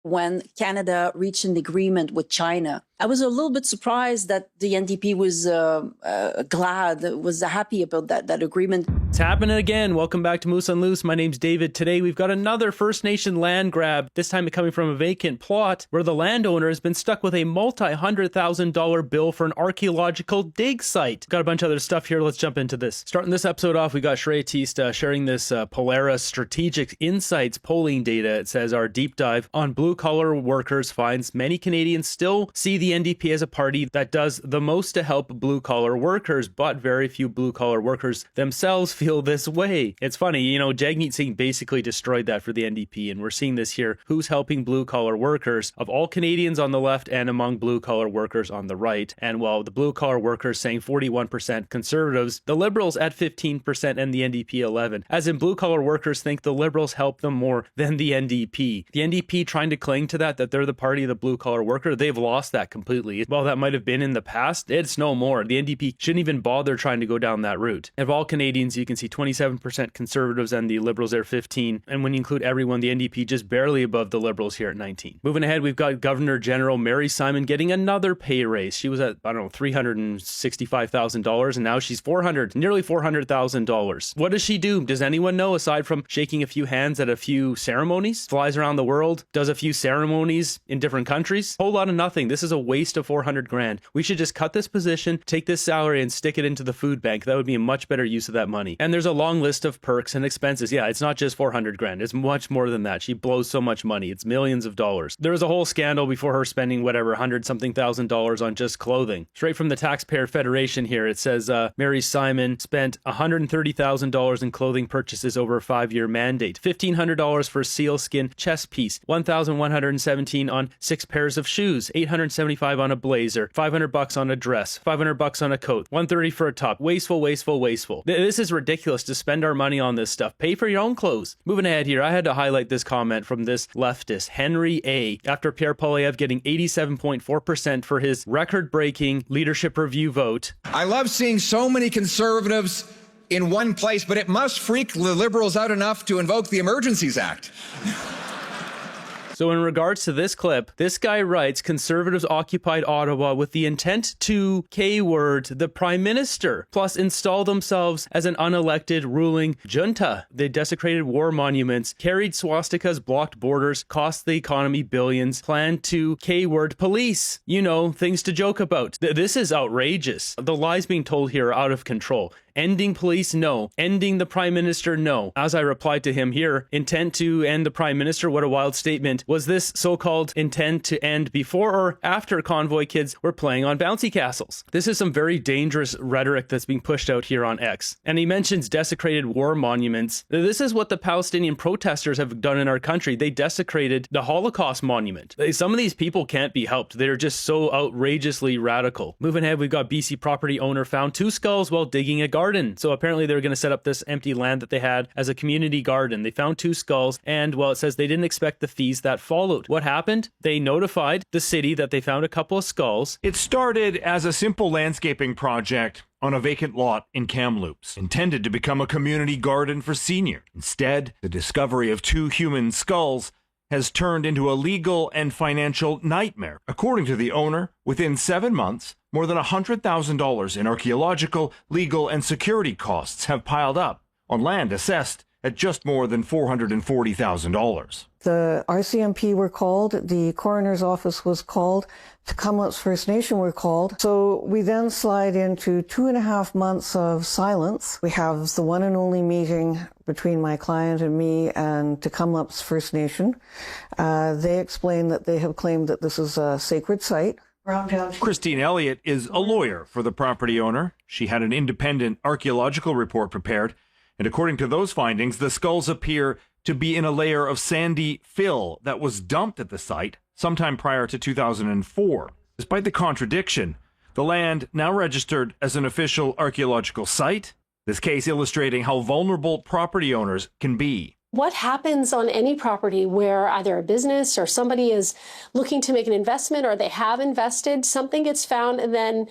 when Canada reached an agreement with China. I was a little bit surprised that the NDP was was happy about that agreement. It's happening again. Welcome back to Moose on Loose. My name's David. Today we've got another First Nation land grab, this time coming from a vacant plot where the landowner has been stuck with a multi-$100,000 bill for an archaeological dig site. Got a bunch of other stuff here. Let's jump into this. Starting this episode off, we got Shreya Tista sharing this Polaris Strategic Insights polling data. It says our deep dive on blue-collar workers finds many Canadians still see the NDP as a party that does the most to help blue-collar workers, but very few blue-collar workers themselves feel this way. It's funny, you know, Jagmeet Singh basically destroyed that for the NDP, and we're seeing this here. Who's helping blue-collar workers? Of all Canadians on the left and among blue-collar workers on the right. And while the blue-collar workers saying 41% Conservatives, the Liberals at 15% and the NDP 11%. As in, blue-collar workers think the Liberals help them more than the NDP. The NDP trying to cling to that they're the party of the blue-collar worker, they've lost that completely. While that might have been in the past, it's no more. The NDP shouldn't even bother trying to go down that route. Of all Canadians, you can see 27% Conservatives and the Liberals are 15%. And when you include everyone, the NDP just barely above the Liberals here at 19%. Moving ahead, we've got Governor General Mary Simon getting another pay raise. She was at, $365,000, and now she's nearly $400,000. What does she do? Does anyone know, aside from shaking a few hands at a few ceremonies? Flies around the world, does a few ceremonies in different countries? Whole lot of nothing. This is a waste of $400,000. We should just cut this position, take this salary, and stick it into the food bank. That would be a much better use of that money. And there's a long list of perks and expenses. Yeah, it's not just $400,000. It's much more than that. She blows so much money. It's millions of dollars. There was a whole scandal before her spending $100-something thousand on just clothing. Straight from the Taxpayer Federation here, it says Mary Simon spent $130,000 in clothing purchases over a 5-year mandate. $1,500 for a sealskin chest piece. $1,117 on 6 pairs of shoes. $875 on a blazer. $500 on a dress. $500 on a coat. $130 for a top. Wasteful, wasteful, wasteful. This is ridiculous to spend our money on this stuff. Pay for your own clothes. Moving ahead here, I had to highlight this comment from this leftist, Henry A. After Pierre Poilievre getting 87.4% for his record-breaking leadership review vote. I love seeing so many Conservatives in one place, but it must freak the Liberals out enough to invoke the Emergencies Act. So in regards to this clip, this guy writes, Conservatives occupied Ottawa with the intent to K-word the Prime Minister, plus install themselves as an unelected ruling junta. They desecrated war monuments, carried swastikas, blocked borders, cost the economy billions, planned to K-word police. You know, things to joke about. This is outrageous. The lies being told here are out of control. Ending police, no. Ending the Prime Minister, no. As I replied to him here, intent to end the Prime Minister, what a wild statement. Was this so-called intent to end before or after convoy kids were playing on bouncy castles? This is some very dangerous rhetoric that's being pushed out here on X. And he mentions desecrated war monuments. This is what the Palestinian protesters have done in our country. They desecrated the Holocaust monument. Some of these people can't be helped. They're just so outrageously radical. Moving ahead, we've got BC property owner found 2 skulls while digging a garden. So apparently they were going to set up this empty land that they had as a community garden. They found 2 skulls, and well, it says they didn't expect the fees that followed. What happened? They notified the city that they found a couple of skulls. It started as a simple landscaping project on a vacant lot in Kamloops, intended to become a community garden for seniors. Instead, the discovery of 2 human skulls has turned into a legal and financial nightmare. According to the owner, within 7 months, more than $100,000 in archaeological, legal, and security costs have piled up on land assessed at just more than $440,000. The RCMP were called, the coroner's office was called, the Kamloops First Nation were called. So we then slide into 2.5 months of silence. We have the one and only meeting between my client and me and Kamloops First Nation. They explain that they have claimed that this is a sacred site. Christine Elliott is a lawyer for the property owner. She had an independent archaeological report prepared, and according to those findings, the skulls appear to be in a layer of sandy fill that was dumped at the site sometime prior to 2004. Despite the contradiction, the land now registered as an official archaeological site, this case illustrating how vulnerable property owners can be. What happens on any property where either a business or somebody is looking to make an investment or they have invested, something gets found and then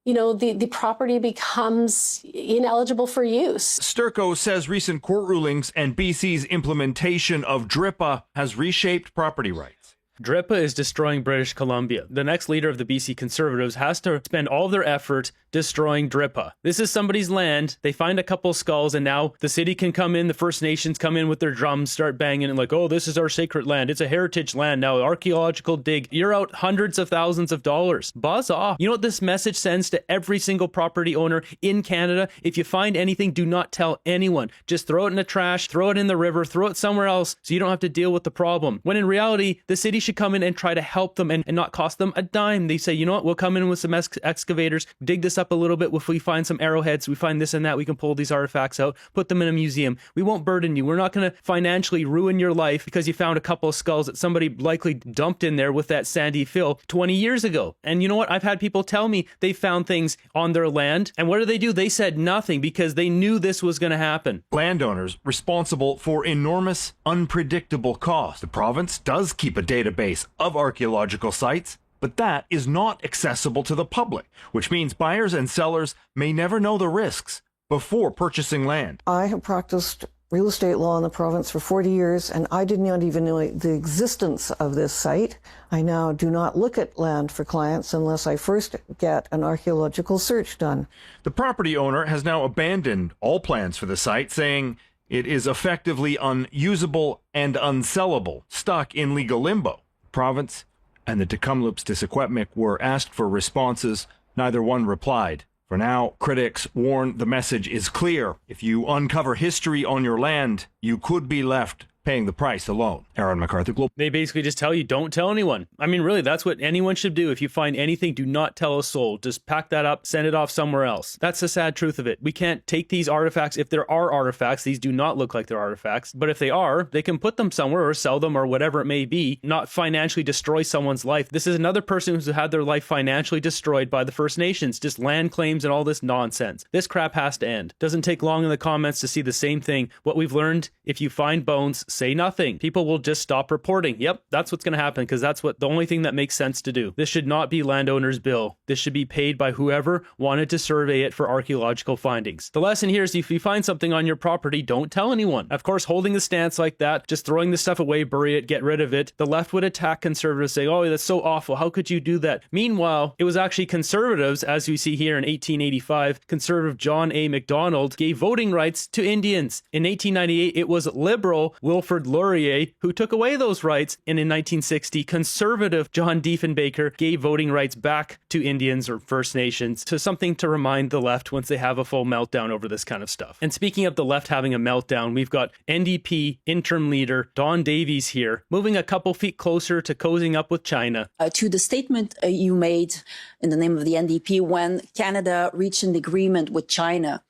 the property becomes ineligible for use. Sturco says recent court rulings and BC's implementation of DRIPA has reshaped property rights. DRIPA is destroying British Columbia. The next leader of the BC Conservatives has to spend all their effort destroying DRIPA. This is somebody's land. They find a couple skulls, and now the city can come in, the First Nations come in with their drums, start banging, and like, oh, this is our sacred land. It's a heritage land now. Archaeological dig. You're out hundreds of thousands of dollars. Buzz off. You know what this message sends to every single property owner in Canada? If you find anything, do not tell anyone. Just throw it in the trash, throw it in the river, throw it somewhere else so you don't have to deal with the problem. When in reality, the city should come in and try to help them and not cost them a dime. They say, you know what, we'll come in with some excavators, dig this up a little bit. If we find some arrowheads, we find this and that, we can pull these artifacts out, put them in a museum. We won't burden you. We're not going to financially ruin your life because you found a couple of skulls that somebody likely dumped in there with that sandy fill 20 years ago. And you know what? I've had people tell me they found things on their land. And what do? They said nothing because they knew this was going to happen. Landowners responsible for enormous, unpredictable costs. The province does keep a database of archaeological sites, but that is not accessible to the public, which means buyers and sellers may never know the risks before purchasing land. I have practiced real estate law in the province for 40 years, and I did not even know the existence of this site. I now do not look at land for clients unless I first get an archaeological search done. The property owner has now abandoned all plans for the site, saying it is effectively unusable and unsellable, stuck in legal limbo. The province and the Tk'emlúps te Secwépemc were asked for responses. Neither one replied. For now, critics warn the message is clear. If you uncover history on your land, you could be left paying the price alone. Aaron MacArthur, Global. They basically just tell you, don't tell anyone. I mean, really, that's what anyone should do. If you find anything, do not tell a soul. Just pack that up, send it off somewhere else. That's the sad truth of it. We can't take these artifacts. If there are artifacts, these do not look like they're artifacts. But if they are, they can put them somewhere or sell them or whatever it may be, not financially destroy someone's life. This is another person who's had their life financially destroyed by the First Nations, just land claims and all this nonsense. This crap has to end. Doesn't take long in the comments to see the same thing. What we've learned, if you find bones, say nothing. People will just stop reporting. Yep, that's what's going to happen because that's the only thing that makes sense to do. This should not be landowners' bill. This should be paid by whoever wanted to survey it for archaeological findings. The lesson here is if you find something on your property, don't tell anyone. Of course, holding a stance like that, just throwing the stuff away, bury it, get rid of it, the left would attack conservatives saying, oh, that's so awful. How could you do that? Meanwhile, it was actually conservatives, as we see here in 1885, conservative John A. Macdonald gave voting rights to Indians. In 1898, it was liberal Wilfrid Laurier who took away those rights, and in 1960, conservative John Diefenbaker gave voting rights back to Indians or First Nations. So something to remind the left once they have a full meltdown over this kind of stuff. And speaking of the left having a meltdown, we've got NDP interim leader Don Davies here, moving a couple feet closer to cozying up with China. To the statement you made in the name of the NDP when Canada reached an agreement with China,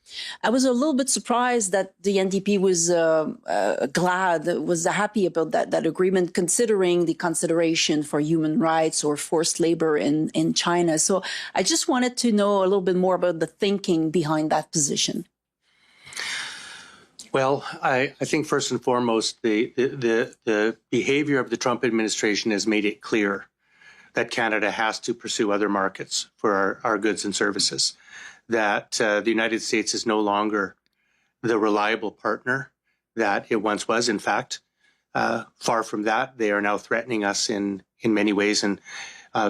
I was a little bit surprised that the NDP was was happy about that agreement, considering the consideration for human rights or forced labor in China. So I just wanted to know a little bit more about the thinking behind that position. Well, I think first and foremost, the behavior of the Trump administration has made it clear that Canada has to pursue other markets for our goods and services, that the United States is no longer the reliable partner that it once was. In fact, far from that, they are now threatening us in many ways and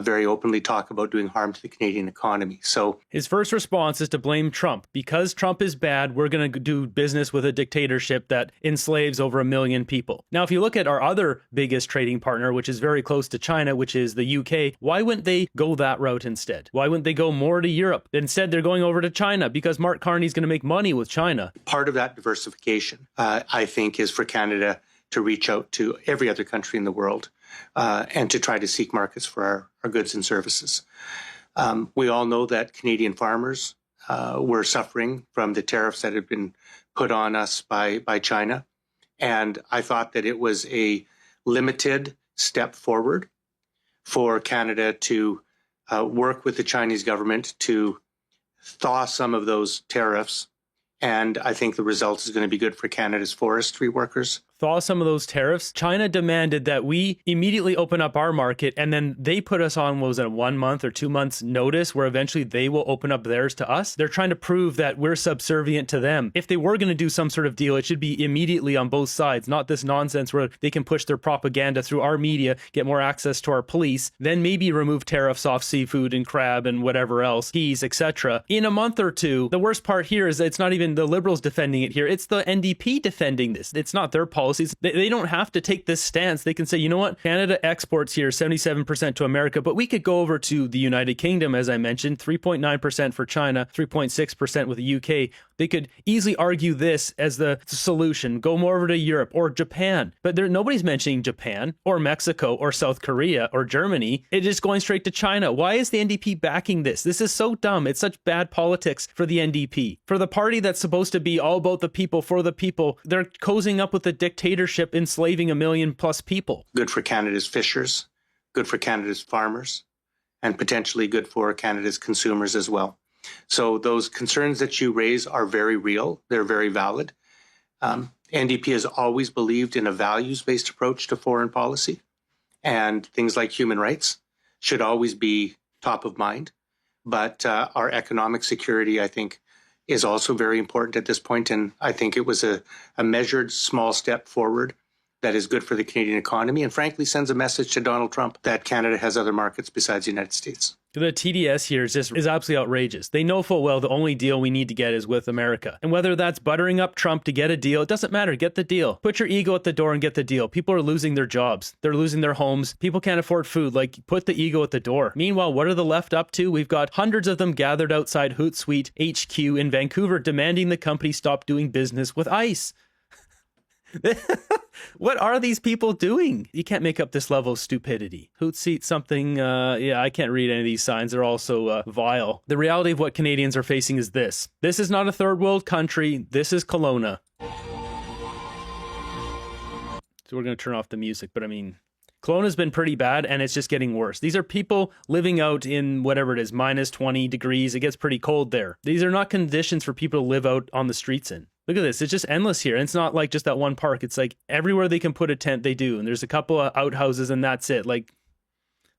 very openly talk about doing harm to the Canadian economy. So his first response is to blame Trump. Because Trump is bad, we're going to do business with a dictatorship that enslaves over 1 million people. Now, if you look at our other biggest trading partner, which is very close to China, which is the UK, why wouldn't they go that route instead? Why wouldn't they go more to Europe? Instead, they're going over to China because Mark Carney's going to make money with China. Part of that diversification, I think, is for Canada to reach out to every other country in the world and to try to seek markets for our goods and services. We all know that Canadian farmers were suffering from the tariffs that had been put on us by China. And I thought that it was a limited step forward for Canada to work with the Chinese government to thaw some of those tariffs. And I think the result is going to be good for Canada's forestry workers. thaw some of those tariffs, China demanded that we immediately open up our market, and then they put us on, what was it, a 1 month or 2 months notice where eventually they will open up theirs to us. They're trying to prove that we're subservient to them. If they were going to do some sort of deal, it should be immediately on both sides, not this nonsense where they can push their propaganda through our media, get more access to our police, then maybe remove tariffs off seafood and crab and whatever else, peas, etc. in a month or two. The worst part here is that it's not even the Liberals defending it here. It's the NDP defending this. It's not their policies. They don't have to take this stance. They can say, you know what? Canada exports here 77% to America, but we could go over to the United Kingdom, as I mentioned, 3.9% for China, 3.6% with the UK. They could easily argue this as the solution. Go more over to Europe or Japan. But nobody's mentioning Japan or Mexico or South Korea or Germany. It's just going straight to China. Why is the NDP backing this? This is so dumb. It's such bad politics for the NDP. For the party that's supposed to be all about the people, for the people, they're cozying up with the dictatorship, enslaving 1 million plus people. Good for Canada's fishers, good for Canada's farmers, and potentially good for Canada's consumers as well. So those concerns that you raise are very real. They're very valid. NDP has always believed in a values-based approach to foreign policy, and things like human rights should always be top of mind. But our economic security, I think, is also very important at this point. And I think it was a measured small step forward that is good for the Canadian economy and frankly sends a message to Donald Trump that Canada has other markets besides the United States. The TDS here is absolutely outrageous. They know full well the only deal we need to get is with America. And whether that's buttering up Trump to get a deal, it doesn't matter. Get the deal. Put your ego at the door and get the deal. People are losing their jobs. They're losing their homes. People can't afford food. Like, put the ego at the door. Meanwhile, what are the left up to? We've got hundreds of them gathered outside Hootsuite HQ in Vancouver demanding the company stop doing business with ICE. What are these people doing? You can't make up this level of stupidity. Hootsuite something, I can't read any of these signs. They're all so vile. The reality of what Canadians are facing is this. This is not a third world country. This is Kelowna. So we're going to turn off the music, but I mean, Kelowna's been pretty bad, and it's just getting worse. These are people living out in whatever it is, minus 20 degrees. It gets pretty cold there. These are not conditions for people to live out on the streets in. Look at this. It's just endless here. And it's not like just that one park. It's like everywhere they can put a tent, they do. And there's a couple of outhouses, and that's it. Like,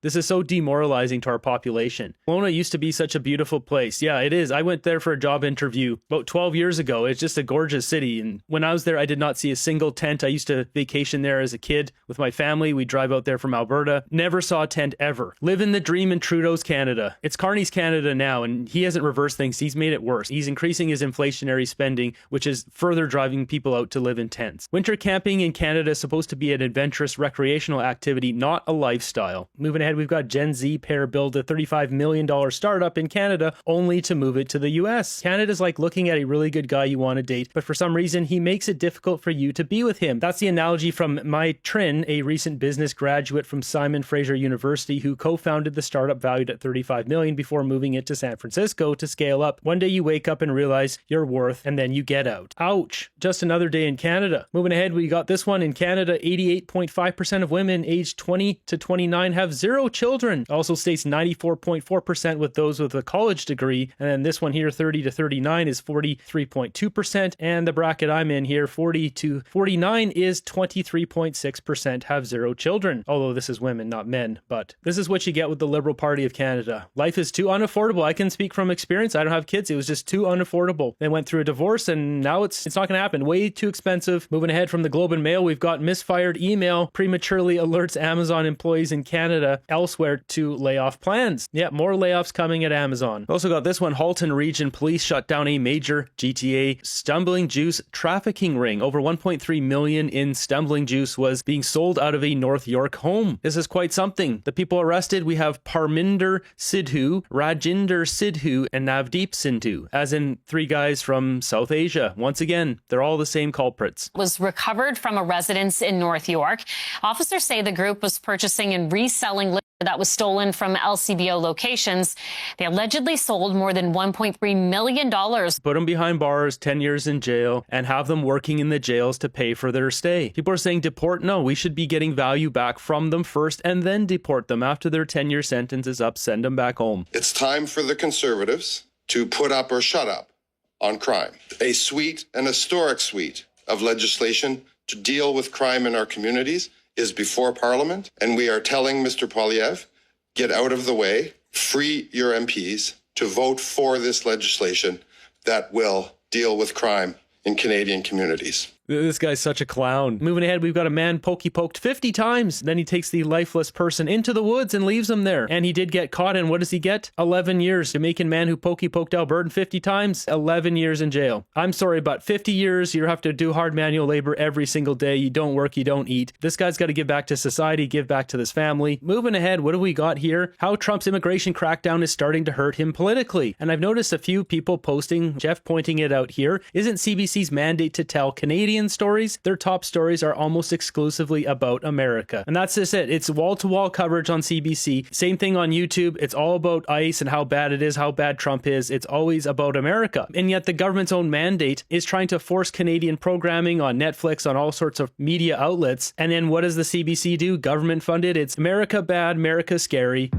this is so demoralizing to our population. Kelowna used to be such a beautiful place. Yeah, it is. I went there for a job interview about 12 years ago. It's just a gorgeous city. And when I was there, I did not see a single tent. I used to vacation there as a kid with my family. We drive out there from Alberta. Never saw a tent ever. Living the dream in Trudeau's Canada. It's Carney's Canada now, and he hasn't reversed things. He's made it worse. He's increasing his inflationary spending, which is further driving people out to live in tents. Winter camping in Canada is supposed to be an adventurous recreational activity, not a lifestyle. Moving ahead, we've got Gen Z pair build a $35 million startup in Canada only to move it to the US. Canada's like looking at a really good guy you want to date, but for some reason he makes it difficult for you to be with him. That's the analogy from Mai Trin, a recent business graduate from Simon Fraser University who co-founded the startup valued at $35 million before moving it to San Francisco to scale up. One day you wake up and realize your worth, and then you get out. Ouch. Just another day in Canada. Moving ahead, we got this one in Canada. 88.5% of women aged 20 to 29 have 0 children. Also states 94.4% with those with a college degree. And then this one here, 30 to 39 is 43.2%. And the bracket I'm in here, 40 to 49 is 23.6% have 0 children. Although this is women, not men. But this is what you get with the Liberal Party of Canada. Life is too unaffordable. I can speak from experience. I don't have kids. It was just too unaffordable. They went through a divorce and now it's not going to happen. Way too expensive. Moving ahead from the Globe and Mail, we've got misfired email prematurely alerts Amazon employees in Canada elsewhere to layoff plans. Yeah, more layoffs coming at Amazon. Also got this one. Halton Region Police shut down a major GTA stumbling juice trafficking ring. Over 1.3 million in stumbling juice was being sold out of a North York home. This is quite something. The people arrested, we have Parminder Sidhu, Rajinder Sidhu, and Navdeep Sindhu, as in 3 guys from South Asia. Once again, they're all the same culprits. Was recovered from a residence in North York. Officers say the group was purchasing and reselling liquor that was stolen from LCBO locations. They allegedly sold more than $1.3 million. Put them behind bars, 10 years in jail, and have them working in the jails to pay for their stay. People are saying deport. No, we should be getting value back from them first and then deport them. After their 10-year sentence is up, send them back home. It's time for the Conservatives to put up or shut up on crime. A suite, an historic suite of legislation to deal with crime in our communities is before Parliament, and we are telling Mr. Poilievre, get out of the way, free your MPs to vote for this legislation that will deal with crime in Canadian communities. This guy's such a clown. Moving ahead, we've got a man poked 50 times. Then he takes the lifeless person into the woods and leaves him there. And he did get caught, and what does he get? 11 years. Jamaican man who poked Albertan 50 times, 11 years in jail. I'm sorry, but 50 years, you have to do hard manual labor every single day. You don't work, you don't eat. This guy's got to give back to society, give back to this family. Moving ahead, what do we got here? How Trump's immigration crackdown is starting to hurt him politically. And I've noticed a few people posting, Jeff pointing it out here, isn't CBC's mandate to tell Canadian stories? Their top stories are almost exclusively about America. And that's just it. It's wall-to-wall coverage on CBC. Same thing on YouTube. It's all about ICE and how bad it is, how bad Trump is. It's always about America. And yet the government's own mandate is trying to force Canadian programming on Netflix, on all sorts of media outlets. And then what does the CBC do? Government funded. It's America bad, America scary.